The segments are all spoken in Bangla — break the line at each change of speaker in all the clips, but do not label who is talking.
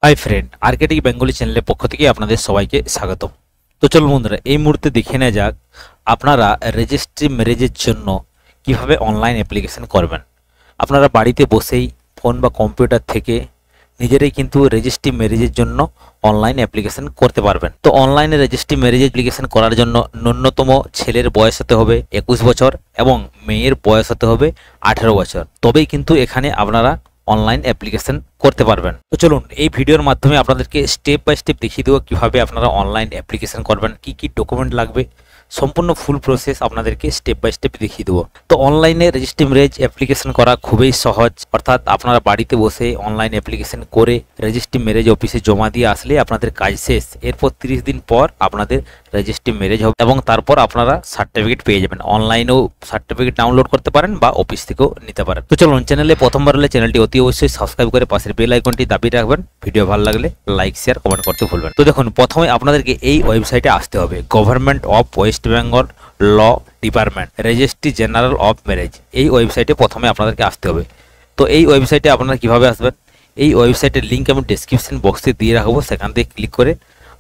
হাই ফ্রেন্ড, আর্কেটিক বেঙ্গলি চ্যানেলের পক্ষ থেকে আপনাদের সবাইকে স্বাগতম। তো চলুন বন্ধুরা, এই মুহূর্তে দেখে নেওয়া যাক আপনারা রেজিস্ট্রি ম্যারেজের জন্য কিভাবে অনলাইন অ্যাপ্লিকেশন করবেন। আপনারা বাড়িতে বসেই ফোন বা কম্পিউটার থেকে নিজেরাই কিন্তু রেজিস্ট্রি ম্যারেজের জন্য অনলাইন অ্যাপ্লিকেশন করতে পারবেন। তো অনলাইনে রেজিস্ট্রি ম্যারেজ অ্যাপ্লিকেশন করার জন্য ন্যূনতম ছেলের বয়স হতে হবে 21 বছর এবং মেয়ের বয়স হতে হবে 18 বছর, তবেই কিন্তু এখানে আপনারা অনলাইন অ্যাপ্লিকেশন করতে পারবেন। তো চলুন এই ভিডিওর মাধ্যমে আপনাদেরকে স্টেপ বাই স্টেপ দেখিয়ে দেবো কিভাবে আপনারা অনলাইন অ্যাপ্লিকেশন করবেন, কি কি ডকুমেন্ট লাগবে, সম্পূর্ণ ফুল প্রসেস আপনাদেরকে স্টেপ বাই স্টেপ দেখিয়ে দেবো। তো অনলাইনে রেজিস্ট্রি ম্যারেজ অ্যাপ্লিকেশন করা খুবই সহজ, অর্থাৎ আপনারা বাড়িতে বসে অনলাইন অ্যাপ্লিকেশন করে রেজিস্ট্রি ম্যারেজ অফিসে জমা দিয়ে আসলে আপনাদের কাজ শেষ। এরপর 30 দিন পর আপনাদের রেজিস্ট্রি ম্যারেজ হবে এবং তারপর আপনারা সার্টিফিকেট পেয়ে যাবেন। অনলাইনেও সার্টিফিকেট ডাউনলোড করতে পারেন বা অফিস থেকেও নিতে পারেন। তো চলুন, চ্যানেলে প্রথমবার হলে চ্যানেলটি অতি অবশ্যই সাবস্ক্রাইব করে পাশের বেল আইকনটি দাবিয়ে রাখবেন। ভিডিও ভালো লাগলে লাইক শেয়ার কমেন্ট করতে ভুলবেন। তো দেখুন, প্রথমে আপনাদেরকে এই ওয়েবসাইটে আসতে হবে, government of West Bengal law department registry general of marriage. এই ওয়েবসাইটে প্রথমে আপনাদেরকে আসতে হবে। তো এই ওয়েবসাইটে আপনারা কিভাবে আসবেন, এই ওয়েবসাইটের লিঙ্ক আমি ডেসক্রিপশন বক্সে দিয়ে রাখবো, সেখান থেকে ক্লিক করে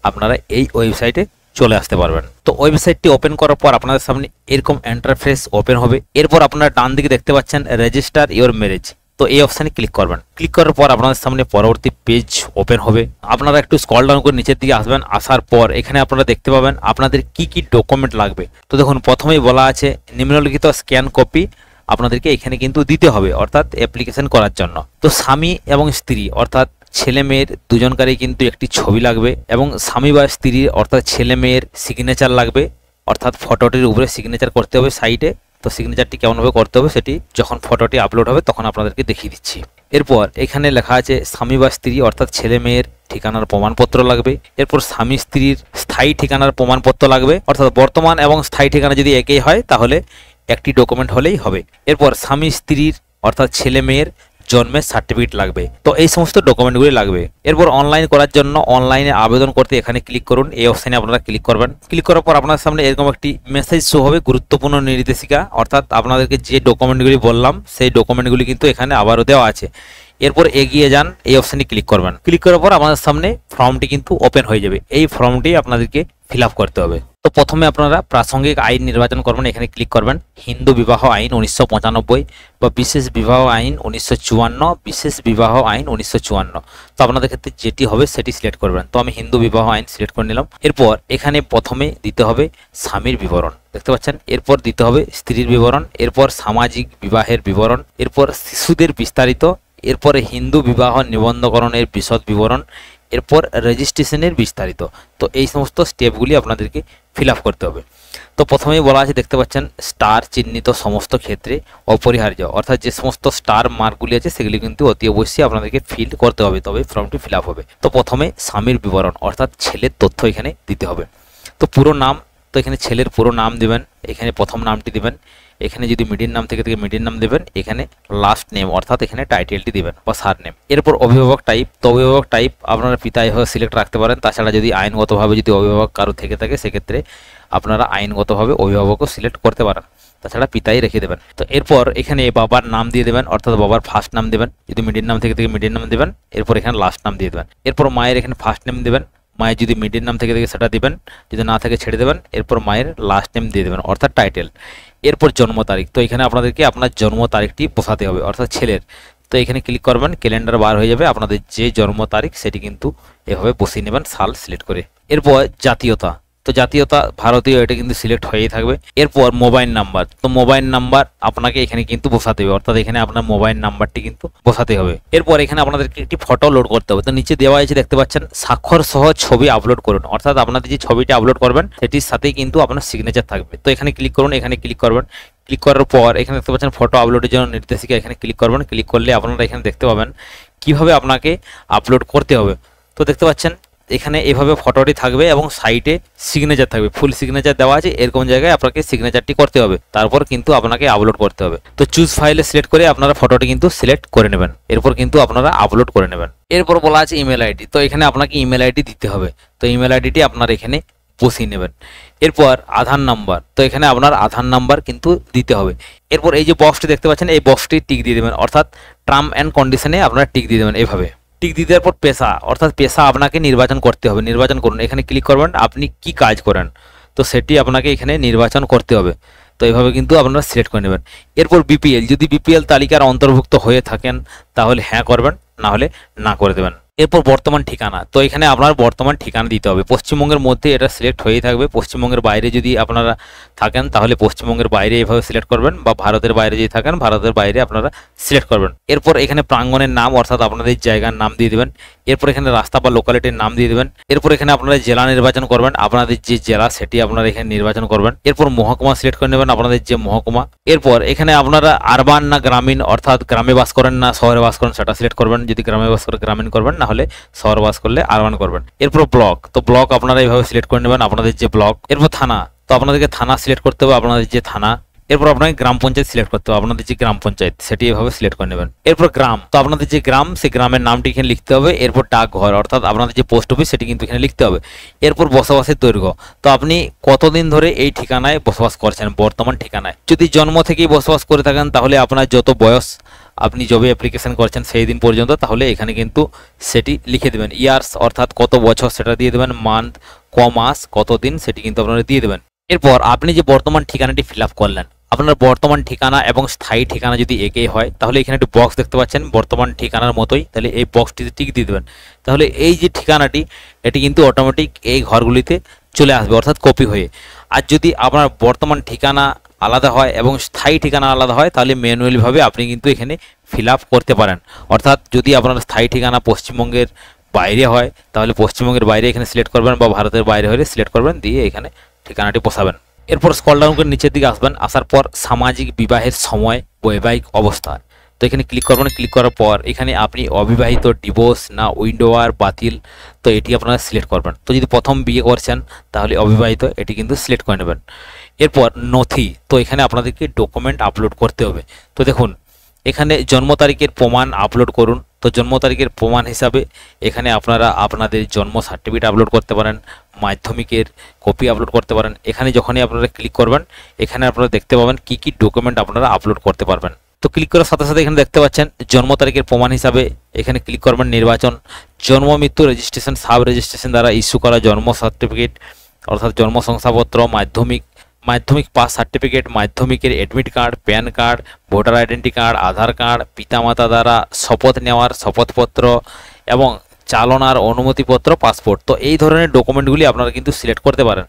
আপনারা এই ওয়েবসাইটে চলে আসতে পারবেন। তো ওয়েবসাইটটি ওপেন করার পর আপনাদের সামনে এরকম ইন্টারফেস ওপেন হবে। এরপর আপনারা ডান দিকে দেখতে পাচ্ছেন রেজিস্টার ইওর ম্যারেজ, তো এই অপশানে ক্লিক করবেন। ক্লিক করার পর আপনাদের সামনে পরবর্তী পেজ ওপেন হবে। আপনারা একটু স্ক্রল ডাউন করে নিচের দিকে আসবেন। আসার পর এখানে আপনারা দেখতে পাবেন আপনাদের কি কি ডকুমেন্ট লাগবে। তো দেখুন, প্রথমেই বলা আছে নিম্নলিখিত স্ক্যান কপি আপনাদেরকে এখানে কিন্তু দিতে হবে, অর্থাৎ অ্যাপ্লিকেশন করার জন্য। তো স্বামী এবং স্ত্রী অর্থাৎ ছেলে মেয়ের দুজনকারই কিন্তু একটি ছবি লাগবে এবং স্বামী বা স্ত্রীর অর্থাৎ ছেলে মেয়ের সিগনেচার লাগবে, অর্থাৎ ফটোটির উপরে সিগনেচার করতে হবে সাইডে। তো সিগনেচারটি কেমনভাবে করতে হবে সেটি যখন ফটোটি আপলোড হবে তখন আপনাদেরকে দেখিয়ে দিচ্ছি। এরপর এখানে লেখা আছে স্বামী বা স্ত্রী অর্থাৎ ছেলে মেয়ের ঠিকানার প্রমাণপত্র লাগবে। এরপর স্বামী স্ত্রীর স্থায়ী ঠিকানার প্রমাণপত্র লাগবে, অর্থাৎ বর্তমান এবং স্থায়ী ঠিকানা যদি একই হয় তাহলে একটি ডকুমেন্ট হলেই হবে। এরপর স্বামী স্ত্রীর অর্থাৎ ছেলে মেয়ের জন্মের সার্টিফিকেট লাগবে। তো এই সমস্ত ডকুমেন্টগুলি লাগবে। এরপর অনলাইন করার জন্য অনলাইনে আবেদন করতে এখানে ক্লিক করুন। এই অপশানে আপনারা ক্লিক করবেন। ক্লিক করার পর আপনার সামনে এরকম একটি মেসেজ শো হবে, গুরুত্বপূর্ণ নির্দেশিকা, অর্থাৎ আপনাদেরকে যে ডকুমেন্টগুলি বললাম সেই ডকুমেন্টগুলি কিন্তু এখানে আবারও দেওয়া আছে। এরপর এগিয়ে যান, এই অপশানে ক্লিক করবেন। ক্লিক করার পর আপনাদের সামনে ফর্মটি কিন্তু ওপেন হয়ে যাবে। এই ফর্মটি আপনাদেরকে ফিল আপ করতে হবে। তো প্রথমে আপনারা প্রাসঙ্গিক আইন নির্বাচন করবেন, এখানে ক্লিক করবেন। হিন্দু বিবাহ আইন 1995 বা বিশেষ বিবাহ আইন 1954, বিশেষ বিবাহ আইন 1954। তো আপনাদের ক্ষেত্রে যেটি হবে সেটি সিলেক্ট করবেন। তো আমি হিন্দু বিবাহ আইন সিলেক্ট করে নিলাম। এরপর এখানে প্রথমে দিতে হবে স্বামীর বিবরণ, দেখতে পাচ্ছেন। এরপর দিতে হবে স্ত্রীর বিবরণ, এরপর সামাজিক বিবাহের বিবরণ, এরপর শিশুদের বিস্তারিত, এরপরে হিন্দু বিবাহ নিবন্ধকরণের বিশদ বিবরণ, এরপর রেজিস্ট্রেশনের বিস্তারিত। তো এই সমস্ত স্টেপগুলি আপনাদেরকে ফিল আপ করতে হবে। তো প্রথমেই বলা আছে, দেখতে পাচ্ছেন স্টার চিহ্নিত সমস্ত ক্ষেত্রে অপরিহার্য, অর্থাৎ যে সমস্ত স্টার মার্কগুলি আছে সেগুলি কিন্তু অতি অবশ্যই আপনাদেরকে ফিল করতে হবে, তবে ফর্মটি ফিল আপ হবে। তো প্রথমে স্বামীর বিবরণ অর্থাৎ ছেলের তথ্য এখানে দিতে হবে। তো পুরো নাম, তো এখানে ছেলের পুরো নাম দেবেন, এখানে প্রথম নামটি দিবেন, এখানে যদি মিডিল নাম থেকে মিডিল নাম দেবেন, এখানে লাস্ট নেম অর্থাৎ এখানে টাইটেলটি দিবেন বা সার নেম। এরপর অভিভাবক টাইপ, তো অভিভাবক টাইপ আপনারা পিতা এভাবে সিলেক্ট রাখতে পারেন। তাছাড়া যদি আইনগতভাবে যদি অভিভাবক কারো থেকে থাকে সেক্ষেত্রে আপনারা আইনগতভাবে অভিভাবকও সিলেক্ট করতে পারেন, তাছাড়া পিতাই রেখে দেবেন। তো এরপর এখানে বাবার নাম দিয়ে দেবেন, অর্থাৎ বাবার ফার্স্ট নাম দেবেন, যদি মিডিল নাম থেকে মিডিল নাম দেবেন। এরপর এখানে লাস্ট নাম দিয়ে দেবেন। এরপর মায়ের এখানে ফার্স্ট নেম দেবেন, মায়ের যদি মিডিল নাম থেকে সেটা দিবেন, যদি না থাকে ছেড়ে দেবেন। এরপর মায়ের লাস্ট নেম দিয়ে দেবেন অর্থাৎ টাইটেল। এরপর জন্ম তারিখ, তো এখানে আপনাদেরকে আপনার জন্ম তারিখটি বসাতে হবে অর্থাৎ ছেলের। তো এখানে ক্লিক করবেন, ক্যালেন্ডার বার হয়ে যাবে, আপনাদের যে জন্ম তারিখ সেটি কিন্তু এভাবে বসিয়ে নেবেন সাল সিলেক্ট করে। এরপর জাতীয়তা, তো জাতীয়তা ভারতীয়, এটা কিন্তু সিলেক্ট হয়েই থাকবে। এরপর মোবাইল নাম্বার, তো মোবাইল নাম্বার আপনাকে এখানে কিন্তু বসাতে হবে, অর্থাৎ এখানে আপনার মোবাইল নাম্বারটি কিন্তু বসাতে হবে। এরপর এখানে আপনাদেরকে একটি ফটো লোড করতে হবে। তো নিচে দেওয়া আছে, দেখতে পাচ্ছেন স্বাক্ষর সহ ছবি আপলোড করুন, অর্থাৎ আপনাদের যে ছবিটি আপলোড করবেন সেটির সাথেই কিন্তু আপনার সিগনেচার থাকবে। তো এখানে ক্লিক করুন, এখানে ক্লিক করবেন। ক্লিক করার পর এখানে দেখতে পাচ্ছেন ফটো আপলোডের জন্য নির্দেশিকা, এখানে ক্লিক করবেন। ক্লিক করলে আপনারা এখানে দেখতে পাবেন কিভাবে আপনাকে আপলোড করতে হবে। তো দেখতে পাচ্ছেন এখানে এভাবে ফটোটি থাকবে এবং সাইডে সিগনেচার থাকবে, ফুল সিগনেচার দেওয়া আছে। এরকম জায়গায় আপনাকে সিগনেচারটি করতে হবে, তারপর কিন্তু আপনাকে আপলোড করতে হবে। তো চুজ ফাইলে সিলেক্ট করে আপনারা ফটোটি কিন্তু সিলেক্ট করে নেবেন, এরপর কিন্তু আপনারা আপলোড করে নেবেন। এরপর বলা আছে ইমেল আইডি, তো এখানে আপনাকে ইমেল আইডি দিতে হবে। তো ইমেল আইডিটি আপনারা এখানে বসিয়ে নেবেন। এরপর আধার নাম্বার, তো এখানে আপনার আধার নাম্বার কিন্তু দিতে হবে। এরপর এই যে বক্সটি দেখতে পাচ্ছেন এই বক্সটি টিক দিয়ে দেবেন, অর্থাৎ টার্ম অ্যান্ড কন্ডিশনে আপনারা টিক দিয়ে দেবেন এভাবে। টিক দিয়ে দেওয়ার পর পেশা, অর্থাৎ পেশা আপনাকে নির্বাচন করতে হবে। নির্বাচন করুন, এখানে ক্লিক করবেন, আপনি কি কাজ করেন তো সেটি আপনাকে এখানে নির্বাচন করতে হবে। তো এইভাবে কিন্তু আপনারা সিলেক্ট করে নেবেন। এরপর বিপিএল, যদি বিপিএল তালিকার অন্তর্ভুক্ত হয়ে থাকেন তাহলে হ্যাঁ করবেন, না হলে না করে দেবেন। এরপর বর্তমান ঠিকানা, তো এখানে আপনার বর্তমান ঠিকানা দিতে হবে। পশ্চিমবঙ্গের মধ্যে এটা সিলেক্ট হয়েই থাকবে। পশ্চিমবঙ্গের বাইরে যদি আপনারা থাকেন তাহলে পশ্চিমবঙ্গের বাইরে এভাবে সিলেক্ট করবেন, বা ভারতের বাইরে যদি থাকেন ভারতের বাইরে আপনারা সিলেক্ট করবেন। এরপর এখানে প্রাঙ্গণের নাম অর্থাৎ আপনাদের জায়গার নাম দিয়ে দেবেন। এরপর এখানে রাস্তা বা লোকালিটির নাম দিয়ে দেবেন। এরপর এখানে আপনারা জেলা নির্বাচন করবেন, আপনাদের যে জেলা সেটি আপনারা এখানে নির্বাচন করবেন। এরপর মহকুমা সিলেক্ট করে নেবেন, আপনাদের যে মহকুমা। এরপর এখানে আপনারা আরবান না গ্রামীণ, অর্থাৎ গ্রামে বাস করেন না শহরে বাস করেন সেটা সিলেক্ট করবেন। যদি গ্রামে বাস করে গ্রামীণ করবেন, না হলে শহরে বাস করলে আরবান করবেন। এরপর ব্লক, তো ব্লক আপনারা এইভাবে সিলেক্ট করে নেবেন, আপনাদের যে ব্লক। এরপর থানা, তো আপনাদেরকে থানা সিলেক্ট করতে হবে, আপনাদের যে থানা। এরপর আপনাকে গ্রাম পঞ্চায়েত সিলেক্ট করতে হবে, আপনাদের যে গ্রাম পঞ্চায়েত সেটি এভাবে সিলেক্ট করে নেবেন। এরপর গ্রাম, তো আপনাদের যে গ্রাম সেই গ্রামের নামটি এখানে লিখতে হবে। এরপর ডাকঘর, অর্থাৎ আপনাদের যে পোস্ট অফিস সেটি কিন্তু এখানে লিখতে হবে। এরপর বসবাসের দৈর্ঘ্য, তো আপনি কতদিন ধরে এই ঠিকানায় বসবাস করছেন, বর্তমান ঠিকানায়। যদি জন্ম থেকেই বসবাস করে থাকেন তাহলে আপনার যত বয়স আপনি জবে অ্যাপ্লিকেশন করছেন সেই দিন পর্যন্ত, তাহলে এখানে কিন্তু সেটি লিখে দেবেন। ইয়ার্স অর্থাৎ কত বছর সেটা দিয়ে দেবেন, মান্থ ক মাস কত দিন সেটি কিন্তু আপনারা দিয়ে দেবেন। এরপর আপনি যে বর্তমান ঠিকানাটি ফিল আপ করলেন, আপনার বর্তমান ঠিকানা এবং স্থায়ী ঠিকানা যদি একই হয় তাহলে এখানে একটি বক্স দেখতে পাচ্ছেন বর্তমান ঠিকানার মতোই, তাহলে এই বক্সটিতে টিক দিয়ে দেবেন। তাহলে এই যে ঠিকানাটি এটি কিন্তু অটোমেটিক এই ঘরগুলিতে চলে আসবে, অর্থাৎ কপি হয়ে। আর যদি আপনার বর্তমান ঠিকানা আলাদা হয় এবং স্থায়ী ঠিকানা আলাদা হয় তাহলে ম্যানুয়ালিভাবে আপনি কিন্তু এখানে ফিল আপ করতে পারেন। অর্থাৎ যদি আপনার স্থায়ী ঠিকানা পশ্চিমবঙ্গের বাইরে হয় তাহলে পশ্চিমবঙ্গের বাইরে এখানে সিলেক্ট করবেন, বা ভারতের বাইরে হলে সিলেক্ট করবেন, দিয়ে এখানে ঠিকানাটি বসাবেন। এরপর স্ক্রল ডাউন করে নিচের দিকে আসবেন, আসার পর সামাজিক বিবাহের সময় বৈবাহিক অবস্থা, তো এখানে ক্লিক করবেন। ক্লিক করার পর এখানে আপনি অবিবাহিত, ডিভোর্স না উইন্ডোয়ার, বাতিল, তো এটি আপনারা সিলেক্ট করবেন। তো যদি প্রথম বিয়ে করছেন তাহলে অবিবাহিত, এটি কিন্তু সিলেক্ট করে নেবেন। এরপর নথি, তো এখানে আপনাদেরকে ডকুমেন্ট আপলোড করতে হবে। তো দেখুন এখানে জন্ম তারিখের প্রমাণ আপলোড করুন। তো জন্ম তারিখের প্রমাণ হিসাবে এখানে আপনারা আপনাদের জন্ম সার্টিফিকেট আপলোড করতে পারেন, মাধ্যমিকের কপি আপলোড করতে পারেন। এখানে যখনই আপনারা ক্লিক করবেন এখানে আপনারা দেখতে পাবেন কি কি ডকুমেন্ট আপনারা আপলোড করতে পারবেন। তো ক্লিক করার সাথে সাথে এখানে দেখতে পাচ্ছেন জন্ম তারিখের প্রমাণ হিসাবে এখানে ক্লিক করবেন, নির্বাচন, জন্ম মৃত্যু রেজিস্ট্রেশন, সাব রেজিস্ট্রেশন দ্বারা ইস্যু করা জন্ম সার্টিফিকেট অর্থাৎ জন্ম শংসাপত্র, মাধ্যমিক পাস সার্টিফিকেট, মাধ্যমিকের admit card, pan card, voter identity card, Aadhaar card, পিতামাতা দ্বারা শপথ নেওয়ার শপথপত্র এবং চালনার অনুমতিপত্র, পাসপোর্ট। তো এই ধরনের ডকুমেন্টগুলি আপনারা কিন্তু সিলেক্ট করতে পারেন।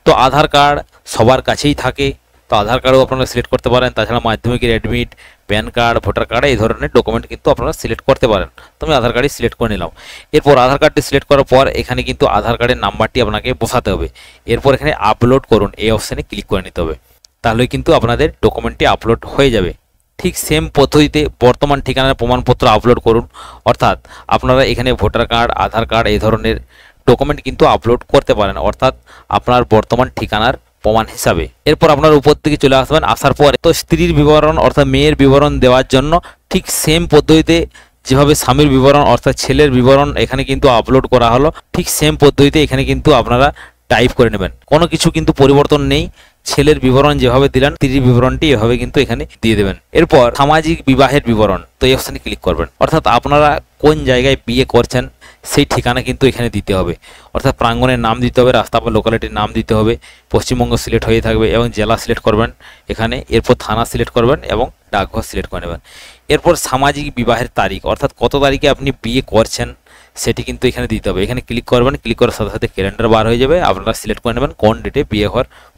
তো আধার কার্ড সবার কাছেই থাকে, তো আধার কার্ডও আপনারা সিলেক্ট করতে পারেন। তাছাড়া মাধ্যমিকের admit, pan card, voter card এই ধরনের ডকুমেন্ট কিন্তু আপনারা সিলেক্ট করতে পারেন। তো আমি আধার কার্ডই সিলেক্ট করে নিলাম। এরপর আধার কার্ডটি সিলেক্ট করার পর এখানে কিন্তু আধার কার্ডের নাম্বারটি আপনাকে বসাতে হবে। এরপর এখানে আপলোড করুন এই অপশানে ক্লিক করে নিতে হবে, তাহলে কিন্তু আপনাদের ডকুমেন্টটি আপলোড হয়ে যাবে। ঠিক সেম পদ্ধতিতে বর্তমান ঠিকানার প্রমাণপত্র আপলোড করুন, অর্থাৎ আপনারা এখানে ভোটার কার্ড, আধার কার্ড এই ধরনের ডকুমেন্ট কিন্তু আপলোড করতে পারেন, অর্থাৎ আপনার বর্তমান ঠিকানার প্রমাণ হিসাবে। এরপর আপনার উপর দিকে চলে আসবেন, আসার পর তো স্ত্রীর বিবরণ অর্থাৎ মেয়ের বিবরণ দেওয়ার জন্য ঠিক সেম পদ্ধতিতে যেভাবে স্বামীর বিবরণ অর্থাৎ ছেলের বিবরণ এখানে কিন্তু আপলোড করা হলো, ঠিক সেম পদ্ধতিতে এখানে কিন্তু আপনারা টাইপ করে নেবেন। কোনো কিছু কিন্তু পরিবর্তন নেই, ছেলের বিবরণ যেভাবে দিলেন স্ত্রীর বিবরণটি এভাবে কিন্তু এখানে দিয়ে দেবেন। এরপর সামাজিক বিবাহের বিবরণ, তো এই অপশানে ক্লিক করবেন, অর্থাৎ আপনারা কোন জায়গায় বিয়ে করছেন সেই ঠিকানা কিন্তু এখানে দিতে হবে, অর্থাৎ প্রাঙ্গণের নাম দিতে হবে, রাস্তা বা লোকালিটির নাম দিতে হবে, পশ্চিমবঙ্গ সিলেক্ট হয়ে থাকবে এবং জেলা সিলেক্ট করবেন এখানে। এরপর থানা সিলেক্ট করবেন এবং ডাকঘর সিলেক্ট করে নেবেন। এরপর সামাজিক বিবাহের তারিখ অর্থাৎ কত তারিখে আপনি বিয়ে করছেন সেটি কিন্তু এখানে দিতে হবে। এখানে ক্লিক করবেন, ক্লিক করার সাথে সাথে ক্যালেন্ডার বার হয়ে যাবে, আপনারা সিলেক্ট করে নেবেন কোন ডেটে বিয়ে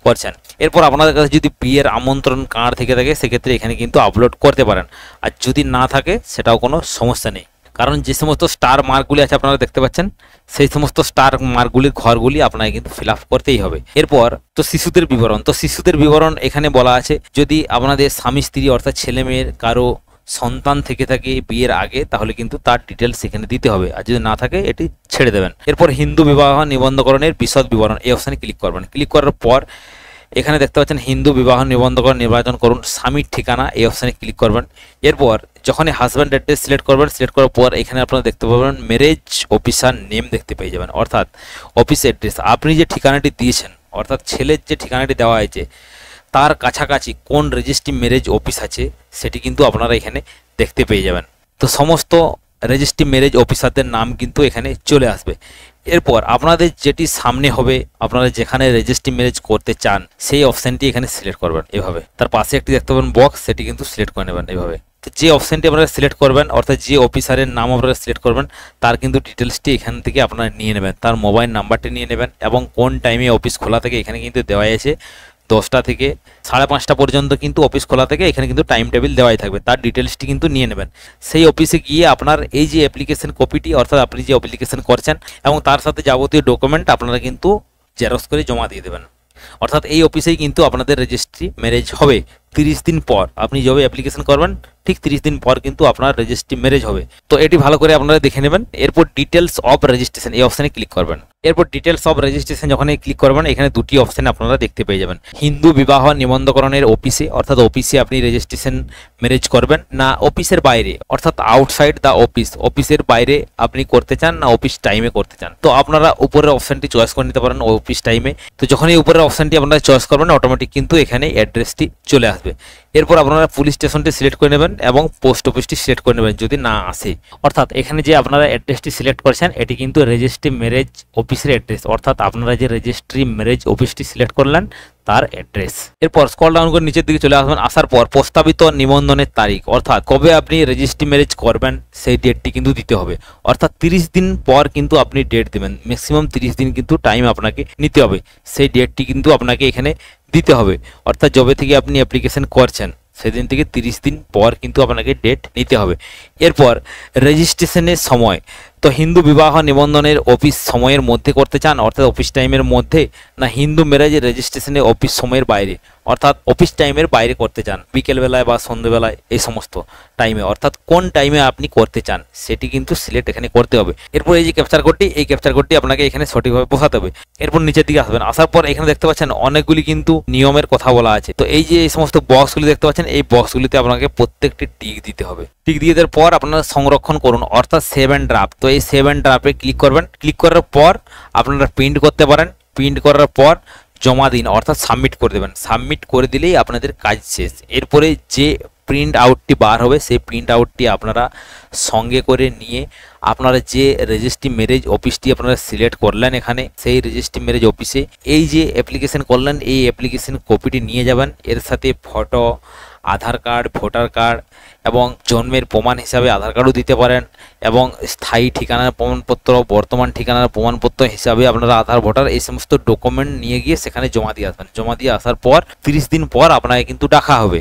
করছেন। এরপর আপনাদের কাছে যদি বিয়ের আমন্ত্রণ কার্ড থেকে থাকে সেক্ষেত্রে এখানে কিন্তু আপলোড করতে পারেন, আর যদি না থাকে সেটাও কোনো সমস্যা নেই, কারণ যে সমস্ত স্টার মার্কগুলি আছে আপনারা দেখতে পাচ্ছেন সেই সমস্ত স্টার মার্কগুলির ঘরগুলি আপনাকে কিন্তু ফিল আপ করতেই হবে। এরপর তো শিশুদের বিবরণ, তো শিশুদের বিবরণ এখানে বলা আছে যদি আপনাদের স্বামী স্ত্রী অর্থাৎ ছেলে মেয়ের কারো সন্তান থেকে থাকে বিয়ের আগে তাহলে কিন্তু তার ডিটেলস এখানে দিতে হবে, আর যদি না থাকে এটি ছেড়ে দেবেন। এরপর হিন্দু বিবাহ নিবন্ধকরণের বিশদ বিবরণ এই অপশানে ক্লিক করবেন। ক্লিক করার পর এখানে দেখতে পাচ্ছেন হিন্দু বিবাহ নিবন্ধকরণ নির্বাচন করুন, স্বামীর ঠিকানা এই অপশানে ক্লিক করবেন। এরপর যখনই হাজব্যান্ড অ্যাড্রেস সিলেক্ট করবেন, সিলেক্ট করার পর এখানে আপনারা দেখতে পাবেন ম্যারেজ অফিসার নেম দেখতে পেয়ে যাবেন, অর্থাৎ অফিস অ্যাড্রেস আপনি যে ঠিকানাটি দিয়েছেন অর্থাৎ ছেলের যে ঠিকানাটি দেওয়া হয়েছে তার কাছাকাছি কোন রেজিস্ট্রি ম্যারেজ অফিস আছে সেটি কিন্তু আপনারা এখানে দেখতে পেয়ে যাবেন। তো সমস্ত রেজিস্ট্রি ম্যারেজ অফিসারদের নাম কিন্তু এখানে চলে আসবে। এরপর আপনাদের যেটি সামনে হবে, আপনারা যেখানে রেজিস্ট্রি ম্যারেজ করতে চান সেই অপশানটি এখানে সিলেক্ট করবেন এভাবে। তার পাশে একটি দেখতে পাবেন বক্স, সেটি কিন্তু সিলেক্ট করে নেবেন এভাবে। তো যে অপশানটি আপনারা সিলেক্ট করবেন অর্থাৎ যে অফিসারের নাম আপনারা সিলেক্ট করবেন তার কিন্তু ডিটেলসটি এখান থেকে আপনারা নিয়ে নেবেন, তার মোবাইল নাম্বারটি নিয়ে নেবেন এবং কোন টাইমে অফিস খোলা থাকে এখানে কিন্তু দেওয়া আছে 10টা থেকে 5:30 পর্যন্ত কিন্তু অফিস খোলা থেকে, এখানে কিন্তু টাইম টেবিল দেওয়াই থাকবে, তার ডিটেলসটি কিন্তু নিয়ে নেবেন। সেই অফিসে গিয়ে আপনার এই যে অ্যাপ্লিকেশন কপিটি অর্থাৎ আপনি যে অ্যাপ্লিকেশন করছেন এবং তার সাথে যাবতীয় ডকুমেন্ট আপনারা কিন্তু জেরক্স করে জমা দিয়ে দেবেন। অর্থাৎ এই অফিসেই কিন্তু আপনাদের রেজিস্ট্রি ম্যারেজ হবে 30 দিন পর। আপনি যবে অ্যাপ্লিকেশন করবেন ঠিক 30 দিন পর কিন্তু আপনার রেজিস্ট্রি ম্যারেজ হবে। তো এটি ভালো করে আপনারা দেখে নেবেন। এরপর ডিটেলস অফ রেজিস্ট্রেশন এই অপশানে ক্লিক করবেন। এরপর ডিটেলস অফ রেজিস্ট্রেশন যখন ক্লিক করবেন এখানে দুটি অপশান আপনারা দেখতে পেয়ে যাবেন, হিন্দু বিবাহ নিবন্ধকরণের অফিসে অর্থাৎ অফিসে আপনি রেজিস্ট্রেশন ম্যারেজ করবেন না অফিসের বাইরে অর্থাৎ আউটসাইড দ্য অফিস, অফিসের বাইরে আপনি করতে চান না অফিস টাইমে করতে চান। তো আপনারা উপরের অপশানটি চয়েস করে নিতে পারেন অফিস টাইমে। তো যখন এই উপরের অপশানটি আপনারা চয়েস করবেন অটোমেটিক কিন্তু এখানে অ্যাড্রেসটি চলে আসবে। এরপর আপনারা পুলিশ স্টেশনটি সিলেক্ট করে নেবেন এবং পোস্ট অফিসটি সিলেক্ট করে নেবেন যদি না আসে। অর্থাৎ এখানে যে আপনারা অ্যাড্রেসটি সিলেক্ট করেছেন এটি কিন্তু রেজিস্ট্রি ম্যারেজ অফিসের অ্যাড্রেস, অর্থাৎ আপনারা যে রেজিস্ট্রি ম্যারেজ অফিসটি সিলেক্ট করলেন তার অ্যাড্রেস। এরপর স্ক্রল ডাউন করে নিচের দিকে চলে আসবেন, আসার পর প্রস্তাবিত নিবন্ধনের তারিখ অর্থাৎ কবে আপনি রেজিস্ট্রি ম্যারেজ করবেন সেই ডেটটি কিন্তু দিতে হবে। অর্থাৎ 30 দিন পর কিন্তু আপনি ডেট দেবেন, ম্যাক্সিমাম 30 দিন কিন্তু টাইম আপনাকে নিতে হবে, সেই ডেটটি কিন্তু আপনাকে এখানে দিতে হবে। অর্থাৎ যবে থেকে আপনি অ্যাপ্লিকেশন করছেন সেদিন থেকে 30 দিন পর কিন্তু আপনাকে ডেট নিতে হবে। এরপর রেজিস্ট্রেশনের সময়, তো হিন্দু বিবাহ নিবন্ধনের অফিস সময়ের মধ্যে করতে চান অর্থাৎ অফিস টাইমের মধ্যে, না হিন্দু ম্যারেজ রেজিস্ট্রেশনের অফিস সময়ের বাইরে অর্থাৎ অফিস টাইমের বাইরে করতে চান, বিকেলবেলায় বা সন্ধ্যেবেলায় এই সমস্ত টাইমে, অর্থাৎ কোন টাইমে আপনি করতে চান সেটি কিন্তু সিলেক্ট এখানে করতে হবে। এরপর এই যে ক্যাপচার কোডটি, এই ক্যাপচার কোডটি আপনাকে এখানে সঠিকভাবে বসাতে হবে। এরপর নিচের দিকে আসবেন, আসার পর এখানে দেখতে পাচ্ছেন অনেকগুলি কিন্তু নিয়মের কথা বলা আছে। তো এই যে এই সমস্ত বক্সগুলি দেখতে পাচ্ছেন এই বক্সগুলিতে আপনাকে প্রত্যেকটি টিক দিতে হবে। টিক দিয়ে দেওয়ার পর আপনারা সংরক্ষণ করুন অর্থাৎ সেভ অ্যান্ড ড্রাফট। তো এই সেভ অ্যান্ড ড্রাফটে ক্লিক করবেন, ক্লিক করার পর আপনারা প্রিন্ট করতে পারেন, প্রিন্ট করার পর জমা দিন অর্থাৎ সাবমিট করে দেবেন। সাবমিট করে দিলেই আপনাদের কাজ শেষ। এরপরে যে প্রিন্ট আউটটি বার হবে সেই প্রিন্ট আউটটি আপনারা সঙ্গে করে নিয়ে আপনারা যে রেজিস্ট্রি ম্যারেজ অফিসটি আপনারা সিলেক্ট করলেন এখানে সেই রেজিস্ট্রি ম্যারেজ অফিসে এই যে অ্যাপ্লিকেশন করলেন এই অ্যাপ্লিকেশন কপিটি নিয়ে যাবেন। এর সাথে ফটো, আধার কার্ড, ভোটার কার্ড এবং জন্মের প্রমাণ হিসাবে আধার কার্ডও দিতে পারেন এবং স্থায়ী ঠিকানার প্রমাণপত্র, বর্তমান ঠিকানার প্রমাণপত্র হিসাবে আপনারা আধার, ভোটার এই সমস্ত ডকুমেন্ট নিয়ে গিয়ে সেখানে জমা দিয়ে আসবেন। জমা দিয়ে আসার পর 30 দিন পর আপনাকে কিন্তু ডাকা হবে,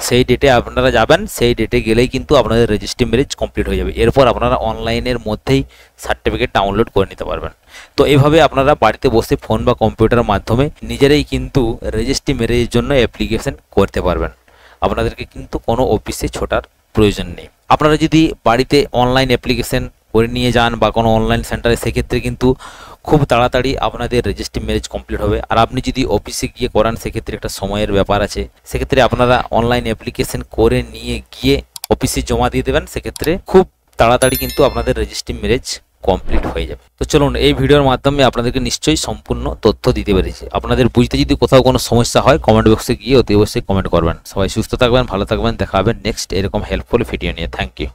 সেই ডেটে আপনারা যাবেন, সেই ডেটে গেলেই কিন্তু আপনাদের রেজিস্ট্রি ম্যারেজ কমপ্লিট হয়ে যাবে। এরপর আপনারা অনলাইনের মধ্যেই সার্টিফিকেট ডাউনলোড করে নিতে পারবেন। তো এইভাবে আপনারা বাড়িতে বসে ফোন বা কম্পিউটারের মাধ্যমে নিজেরাই কিন্তু রেজিস্ট্রি ম্যারেজের জন্য অ্যাপ্লিকেশন করতে পারবেন। আপনাদেরকে কিন্তু কোনো অফিসে ছোটার প্রয়োজন নেই। আপনারা যদি বাড়িতে অনলাইন অ্যাপ্লিকেশন করে নিয়ে যান বা কোনো অনলাইন সেন্টারে সেক্ষেত্রে কিন্তু খুব তাড়াতাড়ি আপনাদের রেজিস্ট্রি ম্যারেজ কমপ্লিট হবে। আর আপনি যদি অফিসে গিয়ে করান সেক্ষেত্রে একটা সময়ের ব্যাপার আছে, সেক্ষেত্রে আপনারা অনলাইন অ্যাপ্লিকেশন করে নিয়ে গিয়ে অফিসে জমা দিয়ে দেবেন, সেক্ষেত্রে খুব তাড়াতাড়ি কিন্তু আপনাদের রেজিস্ট্রি ম্যারেজ কমপ্লিট হয়ে যাবে। তো চলুন এই ভিডিওর মাধ্যমে আপনাদেরকে নিশ্চয়ই সম্পূর্ণ তথ্য দিতে পেরেছি। আপনাদের বুঝতে যদি কোথাও কোনো সমস্যা হয় কমেন্ট বক্সে গিয়ে অতি অবশ্যই কমেন্ট করবেন। সবাই সুস্থ থাকবেন, ভালো থাকবেন, দেখা হবে নেক্সট এরকম হেল্পফুল ভিডিও নিয়ে। Thank you.